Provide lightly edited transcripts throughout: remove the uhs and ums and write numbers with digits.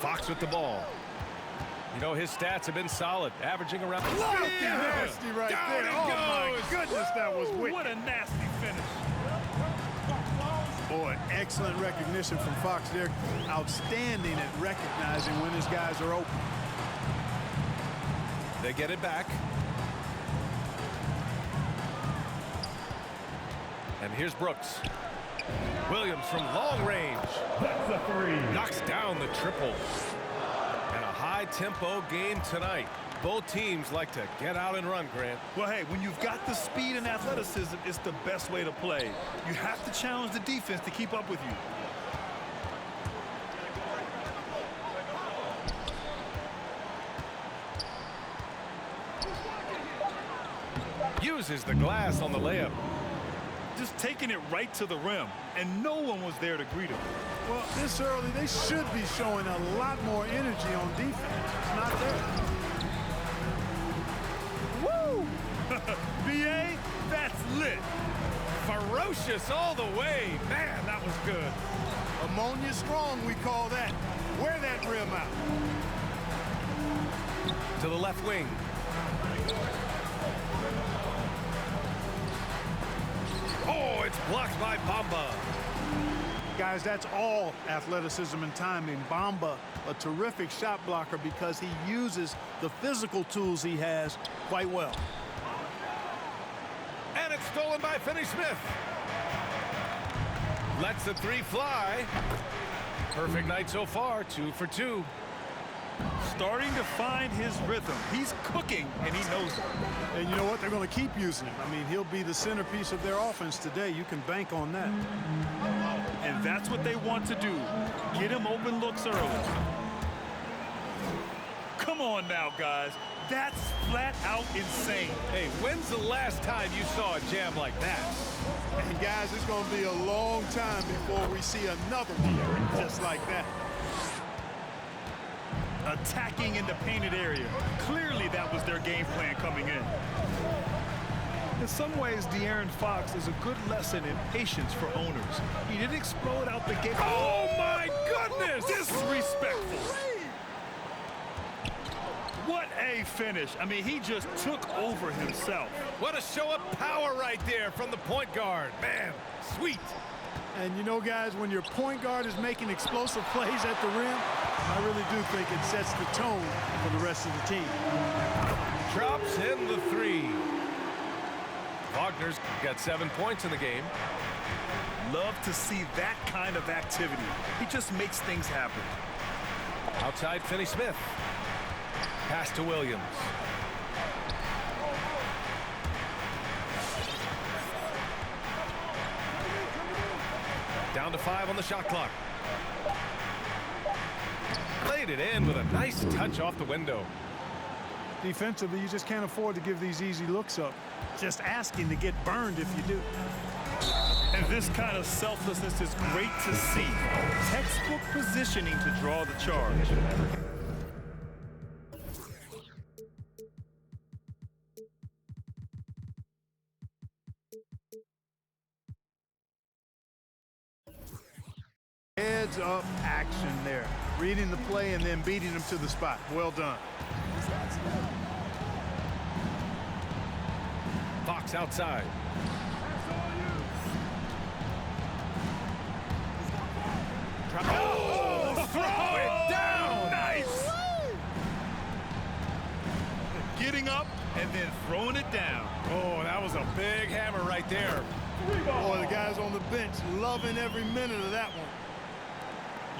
Fox with the ball. You know, his stats have been solid, averaging around... Nasty right there. Oh, my goodness, that was wicked. What a nasty finish. Boy, excellent recognition from Fox there. Outstanding at recognizing when his guys are open. They get it back. And here's Brooks. Williams from long range. That's a three. Knocks down the triple. And a high-tempo game tonight. Both teams like to get out and run, Grant. Well, hey, when you've got the speed and athleticism, it's the best way to play. You have to challenge the defense to keep up with you. Uses the glass on the layup. Just taking it right to the rim, and no one was there to greet him. Well, this early, they should be showing a lot more energy on defense. It's not there. Woo! B.A., that's lit. Ferocious all the way. Man, that was good. Ammonia strong, we call that. Wear that rim out. To the left wing. Oh, it's blocked by Bamba. Guys, that's all athleticism and timing. Bamba, a terrific shot blocker because he uses the physical tools he has quite well. And it's stolen by Finney-Smith. Lets the three fly. Perfect night so far, 2 for 2. Starting to find his rhythm. He's cooking, and he knows it. And you know what? They're going to keep using him. I mean, he'll be the centerpiece of their offense today. You can bank on that. And that's what they want to do. Get him open looks early. Come on now, guys. That's flat out insane. Hey, when's the last time you saw a jam like that? And guys, it's going to be a long time before we see another one just like that. Attacking in the painted area. Clearly that was their game plan coming in. In some ways, De'Aaron Fox is a good lesson in patience for owners. He didn't explode out the gate. Oh my goodness! Disrespectful. What a finish. I mean, he just took over himself. What a show of power right there from the point guard. Man, sweet. And you know, guys, when your point guard is making explosive plays at the rim, I really do think it sets the tone for the rest of the team. Drops in the three. Wagner's got 7 points in the game. Love to see that kind of activity. He just makes things happen. Outside Finney-Smith. Pass to Williams. Down to 5 on the shot clock. Laid it in with a nice touch off the window. Defensively, you just can't afford to give these easy looks up. Just asking to get burned if you do. And this kind of selflessness is great to see. Textbook positioning to draw the charge. Heads up action there. Reading the play and then beating him to the spot. Well done. Fox outside. Oh, throw it down! Nice! Getting up and then throwing it down. Oh, that was a big hammer right there. Boy, the guys on the bench loving every minute of that one.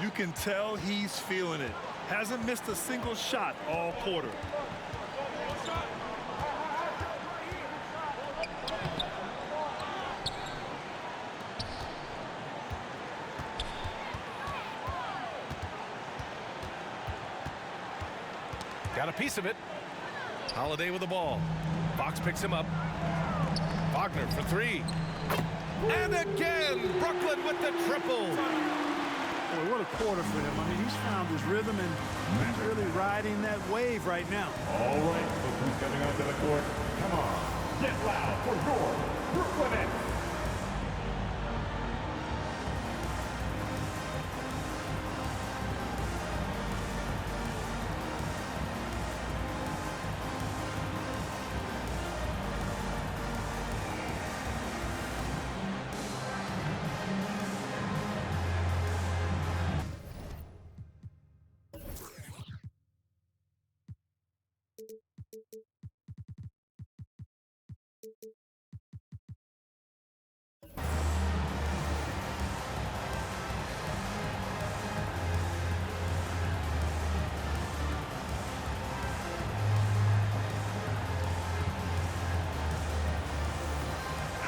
You can tell he's feeling it. Hasn't missed a single shot all quarter. Got a piece of it. Holiday with the ball. Fox picks him up. Wagner for 3. And again, Brooklyn with the triple. Boy, what a quarter for him. I mean, he's found his rhythm and he's really riding that wave right now. All right, look who's coming onto the court. Come on, get loud for your Brooklyn Nets.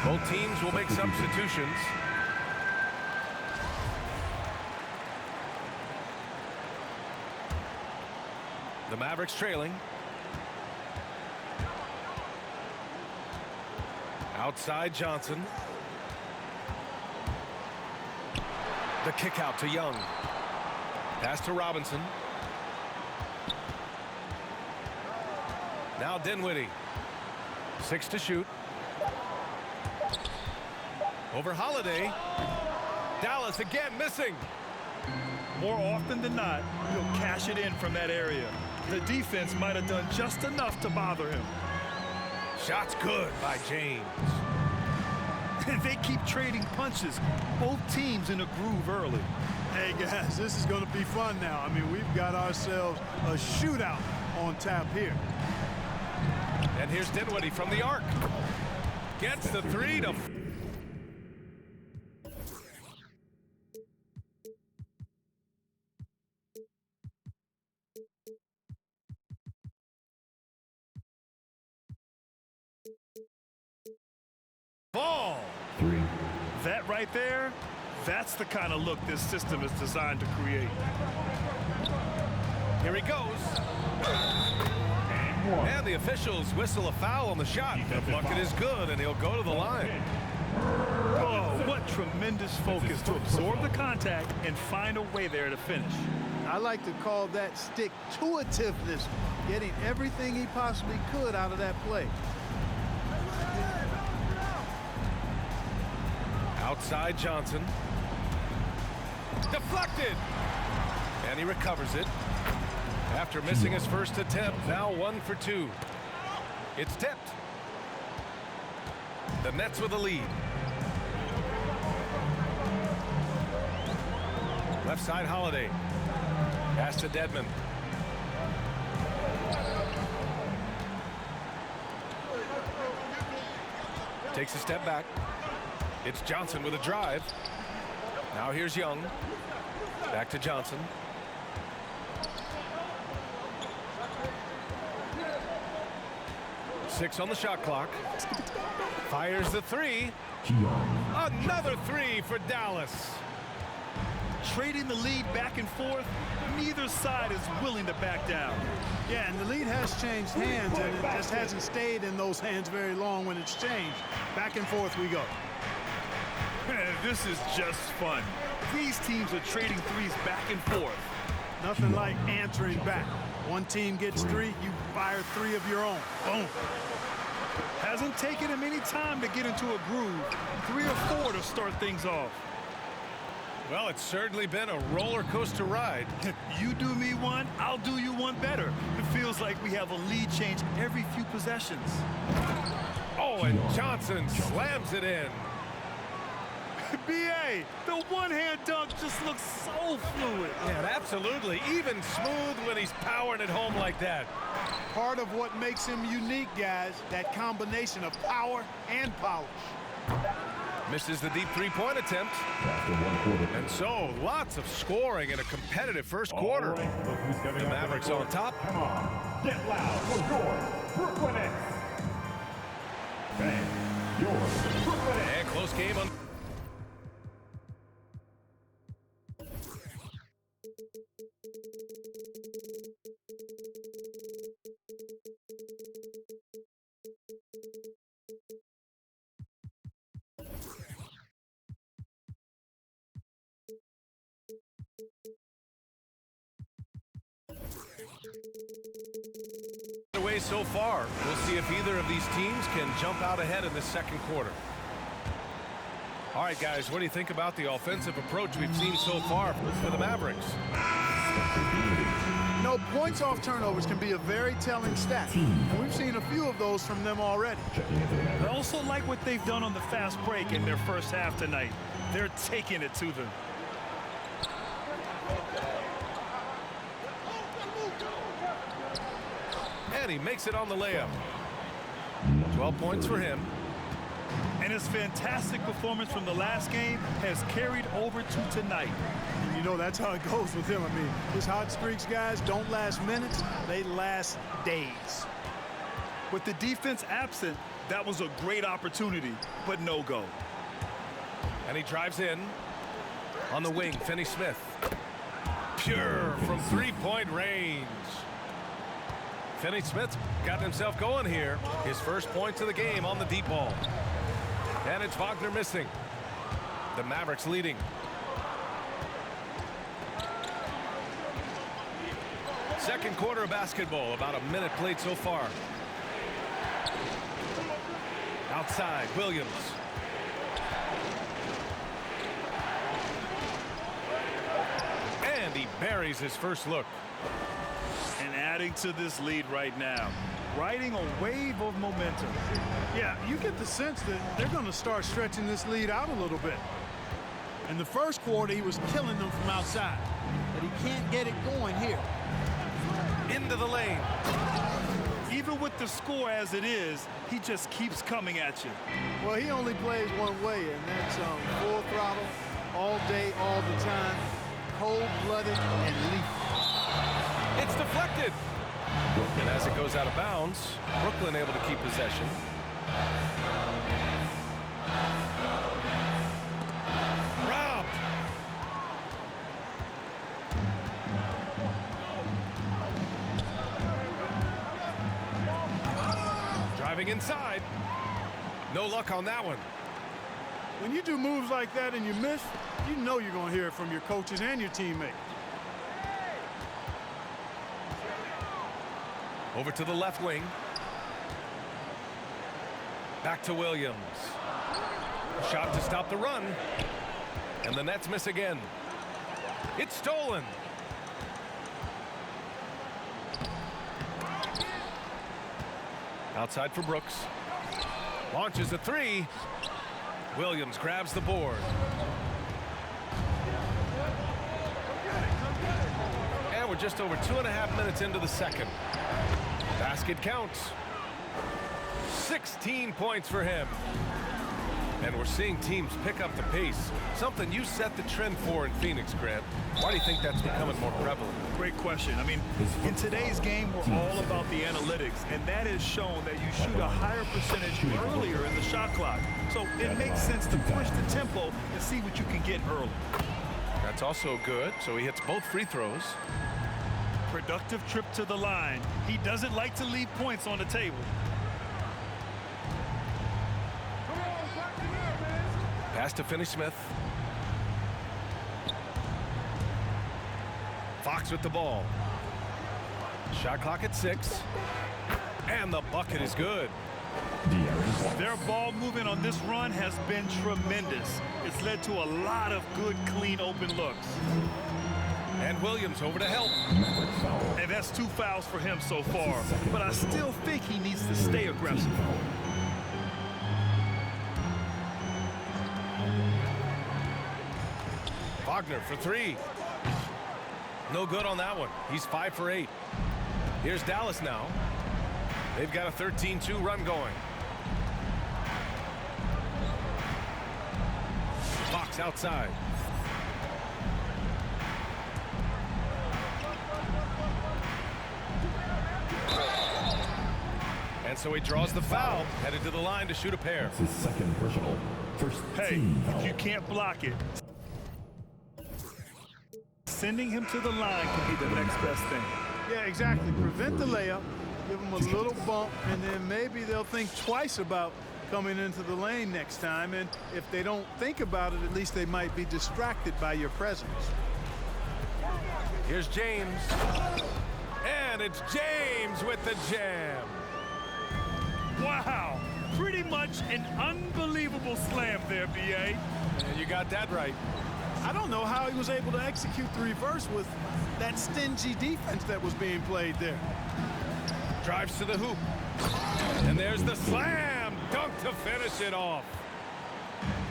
Both teams will make substitutions. The Mavericks trailing. Outside Johnson. The kick out to Young. Pass to Robinson. Now Dinwiddie. 6 to shoot. Over Holiday. Dallas again missing. More often than not, he'll cash it in from that area. The defense might have done just enough to bother him. Shot's good by James. They keep trading punches. Both teams in a groove early. Hey, guys, this is going to be fun now. I mean, we've got ourselves a shootout on tap here. And here's Dinwiddie from the arc. Gets the 3 to... Ball. 3. That right there, that's the kind of look this system is designed to create. Here he goes. And the officials whistle a foul on the shot. The bucket is good, and he'll go to the line. Oh, what tremendous focus to absorb the contact and find a way there to finish. I like to call that stick-to-itiveness, getting everything he possibly could out of that play. Outside Johnson. Deflected. And he recovers it. After missing his first attempt, now 1 for 2. It's tipped. The Nets with the lead. Left side Holiday. Pass to Dedmon. Takes a step back. It's Johnson with a drive. Now here's Young. Back to Johnson. Six on the shot clock. Fires the 3. Another 3 for Dallas. Trading the lead back and forth, neither side is willing to back down. Yeah, and the lead has changed hands, and it just hasn't stayed in those hands very long when it's changed. Back and forth we go. This is just fun. These teams are trading threes back and forth. Nothing like answering back. One team gets 3, you fire 3 of your own. Boom. Hasn't taken him any time to get into a groove. 3 or 4 to start things off. Well, it's certainly been a roller coaster ride. You do me one, I'll do you one better. It feels like we have a lead change every few possessions. Oh, and Johnson slams it in. B.A., the one-hand dunk just looks so fluid. Yeah, absolutely. Even smooth when he's powering it home like that. Part of what makes him unique, guys, that combination of power and polish. Misses the deep three-point attempt. After 1 quarter. And so, lots of scoring in a competitive first quarter. All right, look who's coming The out to Mavericks court. on top. Come on, get loud for your Brooklyn Nets. Bang, your Brooklyn Nets. And close game on... away so far. We'll see if either of these teams can jump out ahead in the second quarter. All right, guys, what do you think about the offensive approach we've seen so far for the Mavericks? No, points off turnovers can be a very telling stat. And we've seen a few of those from them already. I also like what they've done on the fast break in their first half tonight. They're taking it to them. And he makes it on the layup. 12 points for him. And his fantastic performance from the last game has carried over to tonight. And you know, that's how it goes with him. I mean, his hot streaks, guys, don't last minutes. They last days. With the defense absent, that was a great opportunity, but no go. And he drives in. On the wing, Finney-Smith. Pure from three-point range. Finney-Smith's got himself going here. His first points of the game on the deep ball. And it's Wagner missing. The Mavericks leading. Second quarter of basketball, about a minute played so far. Outside, Williams. And he buries his first look. And adding to this lead right now, riding a wave of momentum. Yeah, you get the sense that they're going to start stretching this lead out a little bit. In the first quarter, he was killing them from outside, but he can't get it going here. Into the lane. Even with the score as it is, he just keeps coming at you. Well, he only plays one way, and that's full throttle, all day, all the time, cold-blooded and lethal. It's deflected. And as it goes out of bounds, Brooklyn able to keep possession. Robbed. Driving inside. No luck on that one. When you do moves like that and you miss, you know you're going to hear it from your coaches and your teammates. Over to the left wing. Back to Williams. Shot to stop the run. And the Nets miss again. It's stolen. Outside for Brooks. Launches a three. Williams grabs the board. And we're just over 2.5 minutes into the second. Basket counts. 16 points for him. And we're seeing teams pick up the pace. Something you set the trend for in Phoenix, Grant. Why do you think that's becoming more prevalent? Great question. I mean, in today's game, we're all about the analytics, and that has shown that you shoot a higher percentage earlier in the shot clock. So it makes sense to push the tempo and see what you can get early. That's also good. So he hits both free throws. Productive trip to the line. He doesn't like to leave points on the table. Pass to Finney-Smith. Fox with the ball. Shot clock at 6. And the bucket is good. Their ball movement on this run has been tremendous. It's led to a lot of good, clean, open looks. And Williams over to help. And that's 2 fouls for him so far. But I still think he needs to stay aggressive. Wagner for 3. No good on that one. He's 5 for 8. Here's Dallas now. They've got a 13-2 run going. Fox outside. And so he draws the foul, headed to the line to shoot a pair. His second personal. First Hey, team if foul. you can't block it, sending him to the line can be the next best thing. Yeah, exactly. Prevent the layup, give them a little bump, and then maybe they'll think twice about coming into the lane next time. And if they don't think about it, at least they might be distracted by your presence. Here's James. And it's James with the jam. Wow, pretty much an unbelievable slam there, B.A. And you got that right. I don't know how he was able to execute the reverse with that stingy defense that was being played there. Drives to the hoop. And there's the slam dunk to finish it off.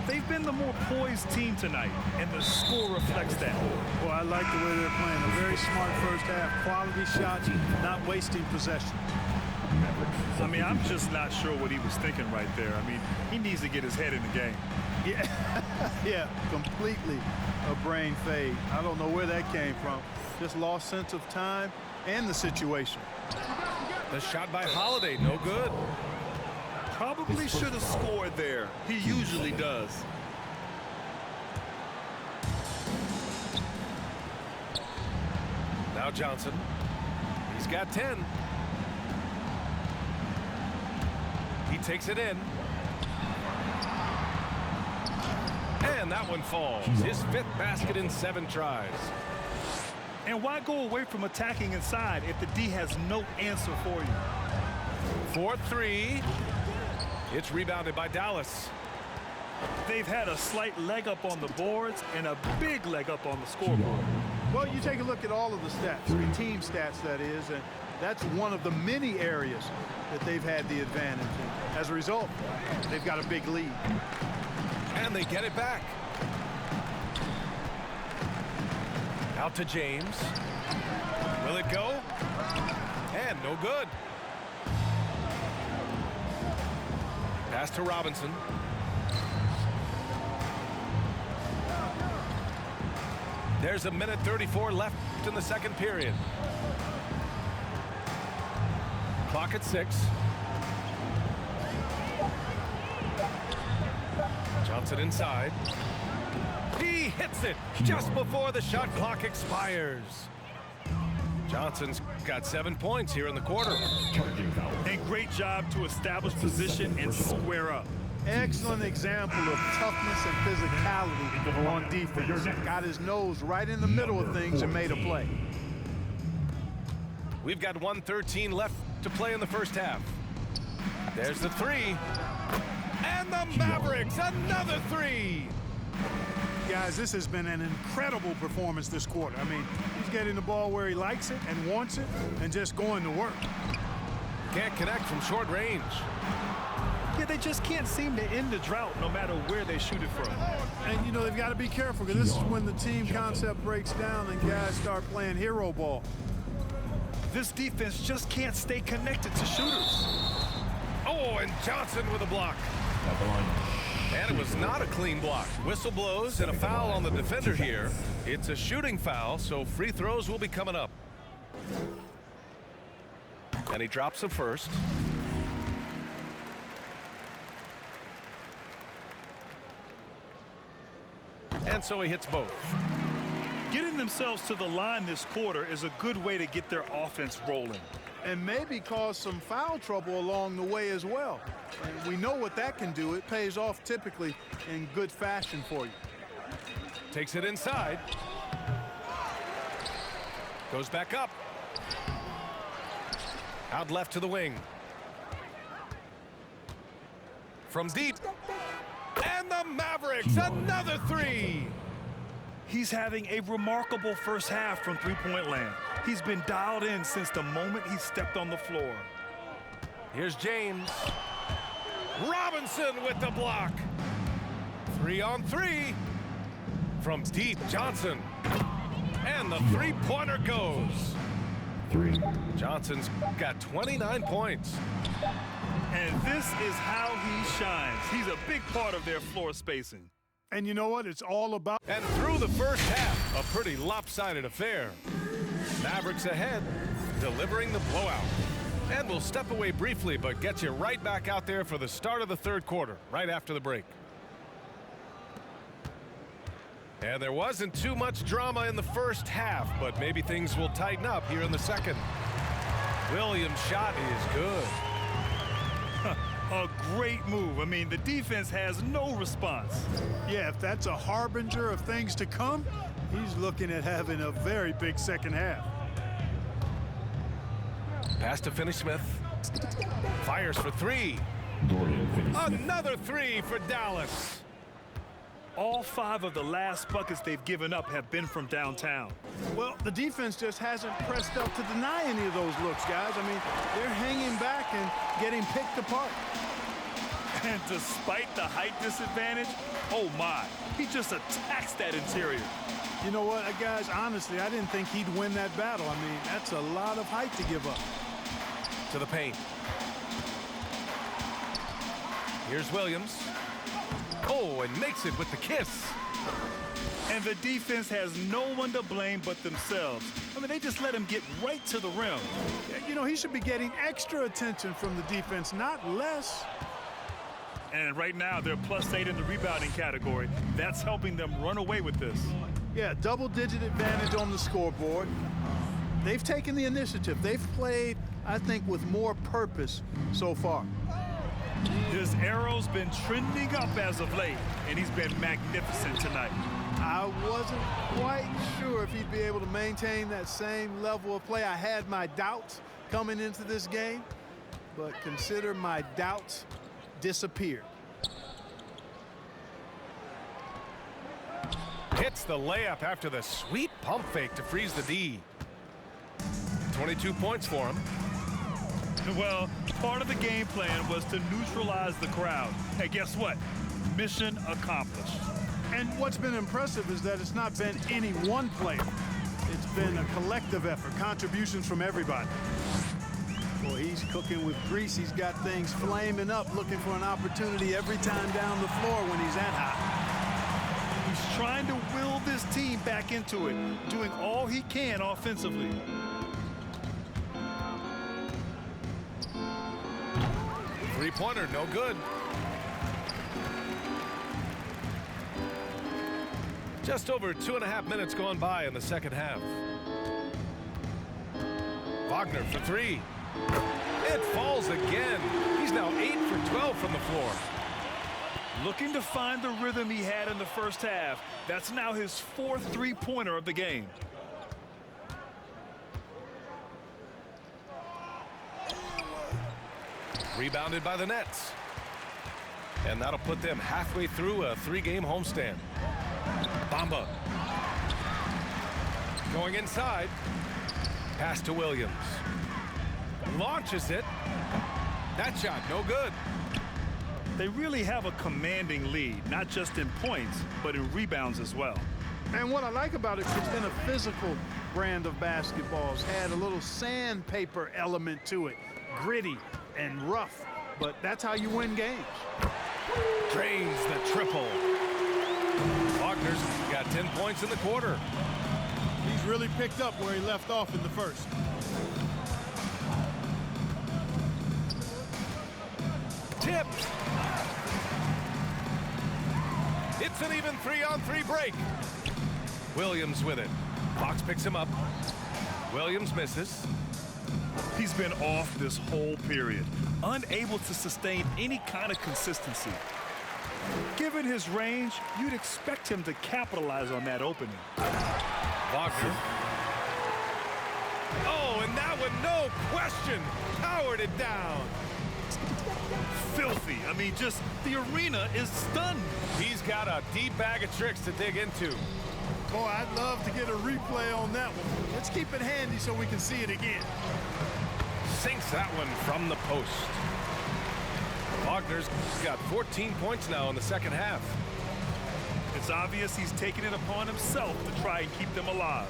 They've been the more poised team tonight, and the score reflects that. Well, I like the way they're playing. A very smart first half. Quality shots, not wasting possession. I mean, I'm just not sure what he was thinking right there. I mean, he needs to get his head in the game. Yeah, yeah, completely a brain fade. I don't know where that came from. Just lost sense of time and the situation. The shot by Holiday, no good. Probably should have scored there. He usually does. Now Johnson. He's got 10. He takes it in. And that one falls. His 5th basket in 7 tries. And why go away from attacking inside if the D has no answer for you? 4-3. It's rebounded by Dallas. They've had a slight leg up on the boards and a big leg up on the scoreboard. Well, you take a look at all of the stats, the team stats that is, and that's one of the many areas that they've had the advantage. And as a result, they've got a big lead. And they get it back. Out to James. Will it go? And no good. Pass to Robinson. There's a minute 34 left in the second period. Clock at 6. Johnson inside. He hits it just before the shot clock expires. Johnson's got 7 points here in the quarter. And great job to establish position and square up. Excellent example of toughness and physicality on defense. Got his nose right in the middle of things and made a play. We've got 1:13 left to play in the first half. There's the 3. And the Mavericks, another 3. Guys, this has been an incredible performance this quarter. I mean, he's getting the ball where he likes it and wants it and just going to work. Can't connect from short range. Yeah, they just can't seem to end the drought no matter where they shoot it from. And, you know, they've got to be careful because this is when the team concept breaks down and guys start playing hero ball. This defense just can't stay connected to shooters. Oh, and Johnson with a block. And it was not a clean block. Whistle blows and a foul on the defender here. It's a shooting foul, so free throws will be coming up. And he drops the first. And so he hits both. Getting themselves to the line this quarter is a good way to get their offense rolling. And maybe cause some foul trouble along the way as well. And we know what that can do. It pays off typically in good fashion for you. Takes it inside. Goes back up. Out left to the wing. From deep. And the Mavericks, another 3. He's having a remarkable first half from three-point land. He's been dialed in since the moment he stepped on the floor. Here's James. Robinson with the block. 3-on-3. From deep, Johnson. And the three-pointer goes. 3. Johnson's got 29 points. And this is how he shines. He's a big part of their floor spacing. And you know what? It's all about. And through the first half, a pretty lopsided affair. Mavericks ahead, delivering the blowout. And we'll step away briefly, but get you right back out there for the start of the third quarter, right after the break. And there wasn't too much drama in the first half, but maybe things will tighten up here in the second. Williams' shot is good. A great move. I mean, the defense has no response. Yeah, if that's a harbinger of things to come, he's looking at having a very big second half. Pass to Finney-Smith. Fires for 3. Another 3 for Dallas. All 5 of the last buckets they've given up have been from downtown. Well, the defense just hasn't pressed up to deny any of those looks, guys. I mean, they're hanging back and getting picked apart. And despite the height disadvantage, oh my, he just attacks that interior. You know what, guys, honestly, I didn't think he'd win that battle. I mean, that's a lot of height to give up. To the paint. Here's Williams. Oh, and makes it with the kiss. And the defense has no one to blame but themselves. I mean, they just let him get right to the rim. You know, he should be getting extra attention from the defense, not less. And right now, they're +8 in the rebounding category. That's helping them run away with this. Yeah, double-digit advantage on the scoreboard. They've taken the initiative. They've played, I think, with more purpose so far. His arrow's been trending up as of late, and he's been magnificent tonight. I wasn't quite sure if he'd be able to maintain that same level of play. I had my doubts coming into this game, but consider my doubts disappeared. Hits the layup after the sweet pump fake to freeze the D. 22 points for him. Well, part of the game plan was to neutralize the crowd. Hey, guess what? Mission accomplished. And what's been impressive is that it's not been any one player. It's been a collective effort, contributions from everybody. Boy, he's cooking with grease. He's got things flaming up, looking for an opportunity every time down the floor when he's that hot. He's trying to will this team back into it, doing all he can offensively. Three-pointer, no good. Just over 2.5 minutes gone by in the second half. Wagner for three. It falls again. He's now 8 for 12 from the floor. Looking to find the rhythm he had in the first half. That's now his 4th three-pointer of the game. Rebounded by the Nets. And that'll put them halfway through a 3-game homestand. Bamba. Going inside. Pass to Williams. Launches it. That shot, no good. They really have a commanding lead, not just in points, but in rebounds as well. And what I like about it, it's been a physical brand of basketball. It's had a little sandpaper element to it. Gritty and rough, but that's how you win games. Drains the triple. Wagner's got 10 points in the quarter. He's really picked up where he left off in the first. Tipped. It's an even 3-on-3 break. Williams with it. Fox picks him up. Williams misses. He's been off this whole period, unable to sustain any kind of consistency. Given his range, you'd expect him to capitalize on that opening. Wagner. Oh, and that one, no question, powered it down. Filthy. I mean, just the arena is stunned. He's got a deep bag of tricks to dig into. Boy, I'd love to get a replay on that one. Let's keep it handy so we can see it again. Sinks that one from the post. Wagner's got 14 points now in the second half. It's obvious he's taking it upon himself to try and keep them alive.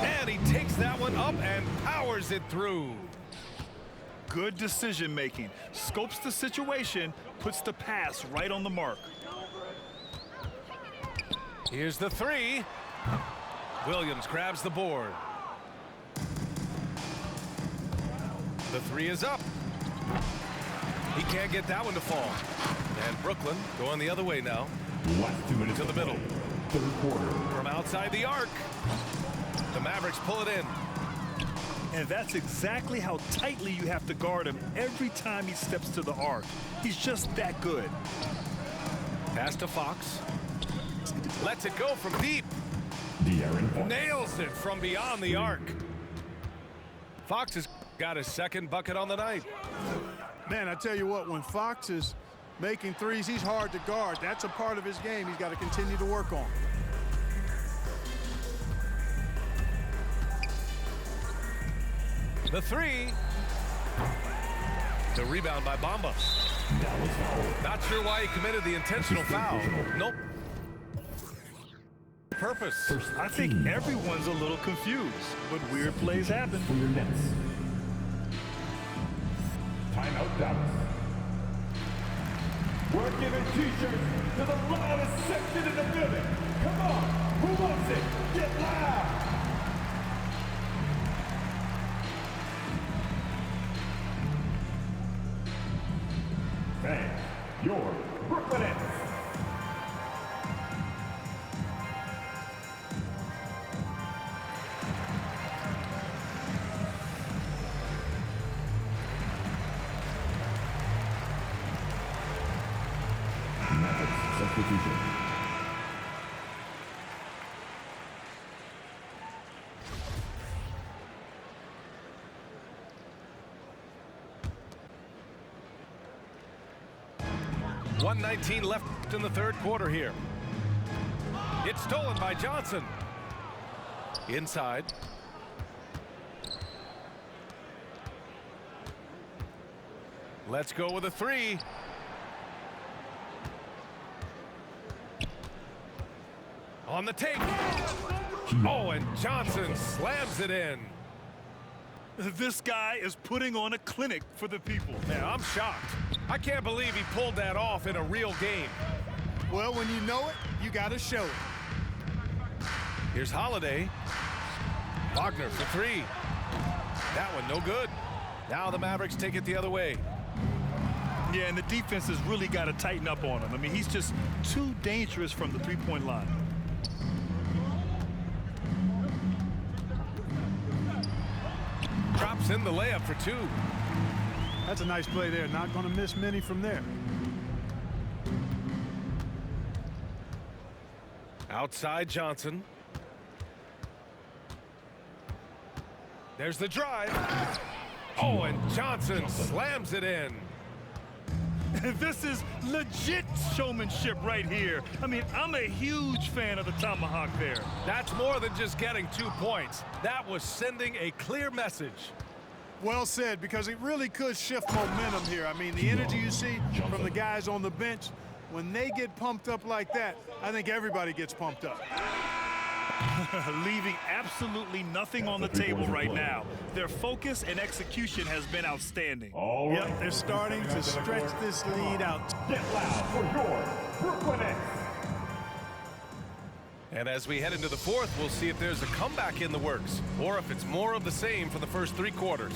And he takes that one up and powers it through. Good decision making. Scopes the situation, puts the pass right on the mark. Here's the three. Williams grabs the board. The three is up. He can't get that one to fall. And Brooklyn going the other way now. Last 2 minutes to the middle. Third quarter. From outside the arc. The Mavericks pull it in. And that's exactly how tightly you have to guard him every time he steps to the arc. He's just that good. Pass to Fox. Lets it go from deep. De'Aaron Fox. Nails it from beyond the arc. Fox has got his second bucket on the night. Man, I tell you what, when Fox is making threes, he's hard to guard. That's a part of his game he's got to continue to work on. The three. The rebound by Bamba. Not sure why he committed the intentional foul. Nope. Purpose. I think everyone's a little confused, but weird plays happen. For your Nets. Timeout Dallas. We're giving t-shirts to the loudest section in the building. Come on, who wants it? Get loud! Fans, your Brooklyn Nets. Substitution. .119 left in the third quarter here. It's stolen by Johnson. Inside. Let's go with a three. On the take. Oh, and Johnson slams it in. This guy is putting on a clinic for the people. Man, I'm shocked. I can't believe he pulled that off in a real game. Well, when you know it, you got to show it. Here's Holiday. Wagner for three. That one no good. Now the Mavericks take it the other way. Yeah, and the defense has really got to tighten up on him. I mean, he's just too dangerous from the three-point line. Drops in the layup for two. That's a nice play there. Not going to miss many from there. Outside Johnson. There's the drive. Oh, and Johnson slams it in. This is legit showmanship right here. I mean, I'm a huge fan of the tomahawk there. That's more than just getting 2 points. That was sending a clear message. Well said, because it really could shift momentum here. I mean, the energy you see from the guys on the bench, when they get pumped up like that, I think everybody gets pumped up. Leaving absolutely nothing on the table right now. Their focus and execution has been outstanding. All right. Yep, they're starting to stretch this lead out. Get loud for your Brooklyn Nets. And as we head into the fourth, we'll see if there's a comeback in the works or if it's more of the same for the first 3 quarters.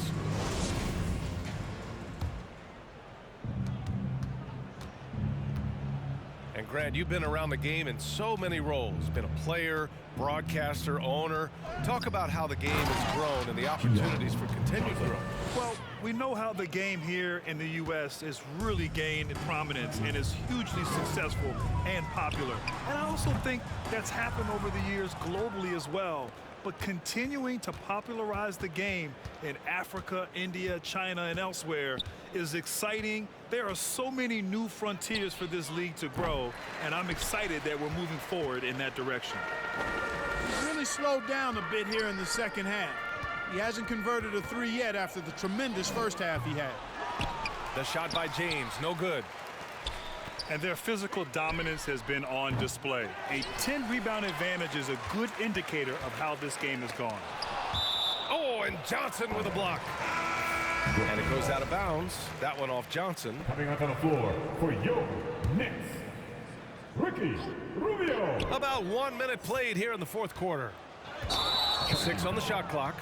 And Grant, you've been around the game in so many roles. Been a player, broadcaster, owner. Talk about how the game has grown and the opportunities for continued growth. Well, we know how the game here in the U.S. has really gained prominence and is hugely successful and popular. And I also think that's happened over the years globally as well. But continuing to popularize the game in Africa, India, China, and elsewhere is exciting. There are so many new frontiers for this league to grow, and I'm excited that we're moving forward in that direction. He's really slowed down a bit here in the second half. He hasn't converted a 3 yet after the tremendous first half he had. The shot by James, no good. And their physical dominance has been on display. A 10-rebound advantage is a good indicator of how this game has gone. Oh, and Johnson with a block. And it goes out of bounds. That one off Johnson. Coming onto the floor for your Nets, Ricky Rubio. About 1 minute played here in the fourth quarter. 6 on the shot clock.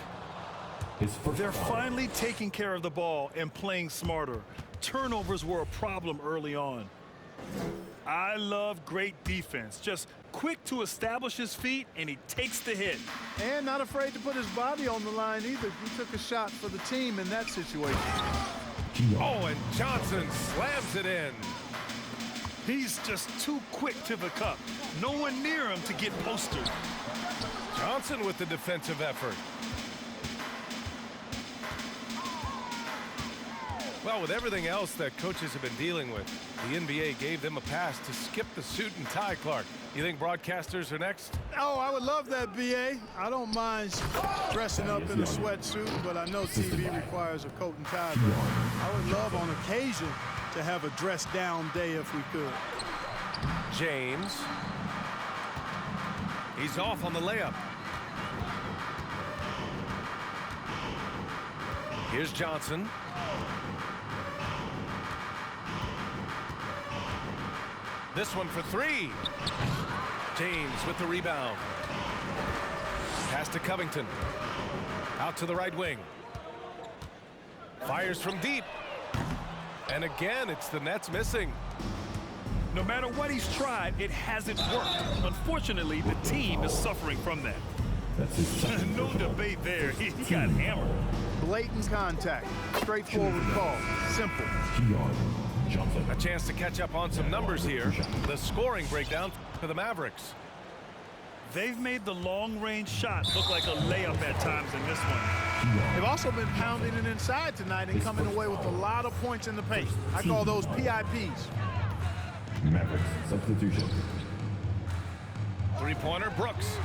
They're finally taking care of the ball and playing smarter. Turnovers were a problem early on. I love great defense. Just quick to establish his feet, and he takes the hit. And not afraid to put his body on the line either. He took a shot for the team in that situation. Oh, and Johnson slams it in. He's just too quick to the cup. No one near him to get posted. Johnson with the defensive effort. Well, with everything else that coaches have been dealing with, the NBA gave them a pass to skip the suit and tie, Clark. You think broadcasters are next? Oh, I would love that, B.A. I don't mind dressing up in a sweatsuit, but I know TV requires a coat and tie. But I would love on occasion to have a dress down day if we could. James. He's off on the layup. Here's Johnson. This one for three. James with the rebound. Pass to Covington. Out to the right wing. Fires from deep. And again, it's the Nets missing. No matter what he's tried, it hasn't worked. Unfortunately, the team is suffering from that. That's his second. No debate there. He got hammered. Blatant contact. Straightforward call. Simple. Keon Johnson. A chance to catch up on some numbers here. The scoring breakdown for the Mavericks. They've made the long-range shot look like a layup at times in this one. They've also been pounding it inside tonight and coming away with a lot of points in the paint. I call those PIPs. Mavericks substitution. Three-pointer, Brooks.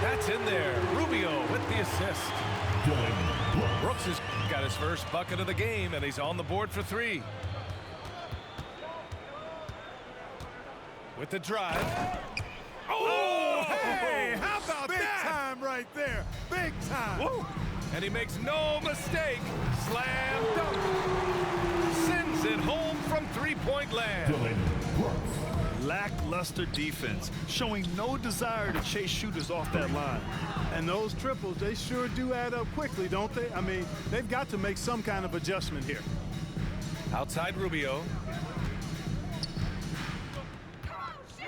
That's in there. Rubio with the assist. Dylan Brooks. Brooks has got his first bucket of the game, and he's on the board for three. With the drive. Oh, hey, how about Big that? time right there. Big time. Woo. And he makes no mistake. Slam dunk. Sends it home from three-point land. Dylan Brooks. Lackluster defense, showing no desire to chase shooters off that line. And those triples, they sure do add up quickly, don't they? I mean, they've got to make some kind of adjustment here. Outside Rubio.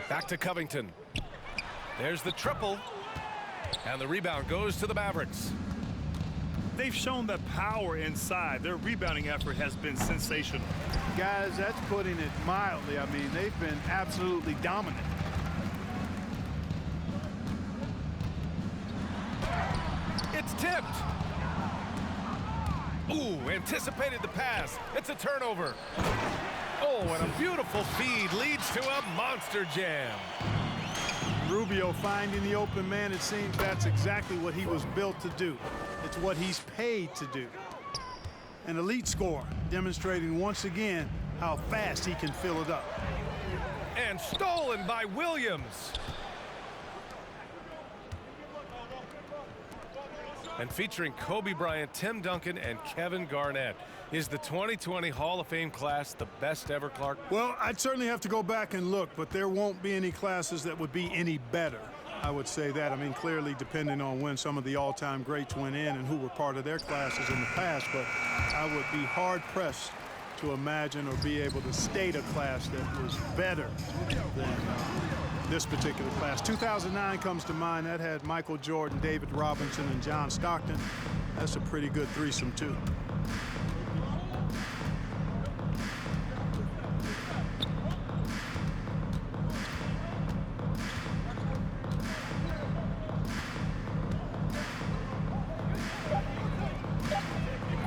Back to Covington. There's the triple. And the rebound goes to the Mavericks. They've shown that power inside. Their rebounding effort has been sensational. Guys, that's putting it mildly. I mean, they've been absolutely dominant. It's tipped. Ooh, anticipated the pass. It's a turnover. Oh, and a beautiful feed leads to a monster jam. Rubio finding the open man, it seems that's exactly what he was built to do. It's what he's paid to do. An elite scorer, demonstrating once again how fast he can fill it up. And stolen by Williams. And featuring Kobe Bryant, Tim Duncan, and Kevin Garnett. Is the 2020 Hall of Fame class the best ever, Clark? Well, I'd certainly have to go back and look, but there won't be any classes that would be any better. I would say that. I mean, clearly depending on when some of the all-time greats went in and who were part of their classes in the past, but I would be hard-pressed to imagine or be able to state a class that was better than this particular class. 2009 comes to mind. That had Michael Jordan, David Robinson, and John Stockton. That's a pretty good threesome, too.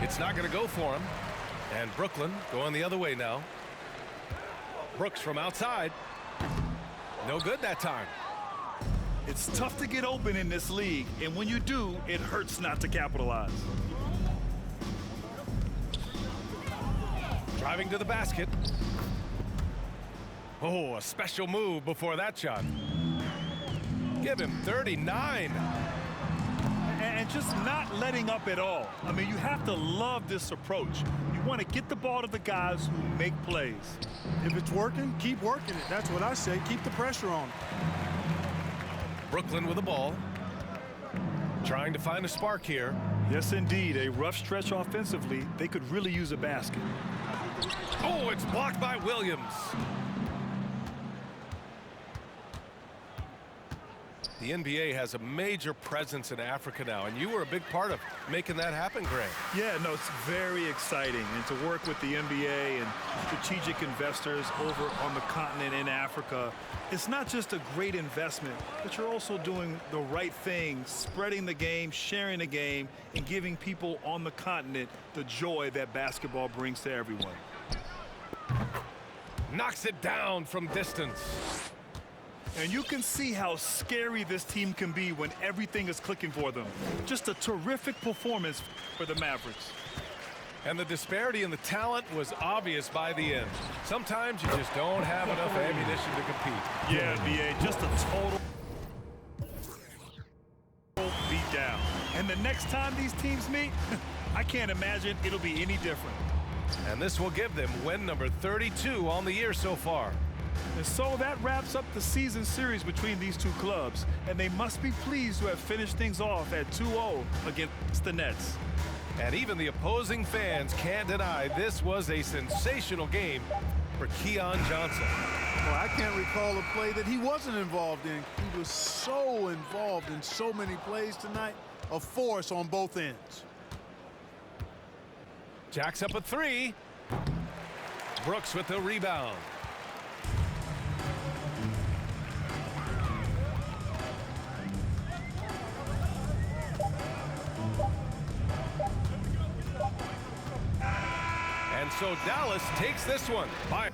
It's not going to go for him. And Brooklyn going the other way now. Brooks from outside. No good that time. It's tough to get open in this league, and when you do, it hurts not to capitalize. Driving to the basket. Oh, a special move before that shot. Give him 39. And just not letting up at all. I mean, you have to love this approach. You want to get the ball to the guys who make plays. If it's working, keep working it. That's what I say. Keep the pressure on. Brooklyn with the ball. Trying to find a spark here. Yes, indeed. A rough stretch offensively. They could really use a basket. Oh, it's blocked by Williams. The NBA has a major presence in Africa now, and you were a big part of making that happen, Greg. Yeah, no, it's very exciting. And to work with the NBA and strategic investors over on the continent in Africa, it's not just a great investment, but you're also doing the right thing, spreading the game, sharing the game, and giving people on the continent the joy that basketball brings to everyone. Knocks it down from distance. And you can see how scary this team can be when everything is clicking for them. Just a terrific performance for the Mavericks. And the disparity in the talent was obvious by the end. Sometimes you just don't have enough ammunition to compete. Yeah, B.A., just a total beat down. And the next time these teams meet, I can't imagine it'll be any different. And this will give them win number 32 on the year so far. And so that wraps up the season series between these two clubs, and they must be pleased to have finished things off at 2-0 against the Nets. And even the opposing fans can't deny this was a sensational game for Keon Johnson. Well, I can't recall a play that he wasn't involved in. He was so involved in so many plays tonight, a force on both ends. Jacks up a three. Brooks with the rebound. And so Dallas takes this one by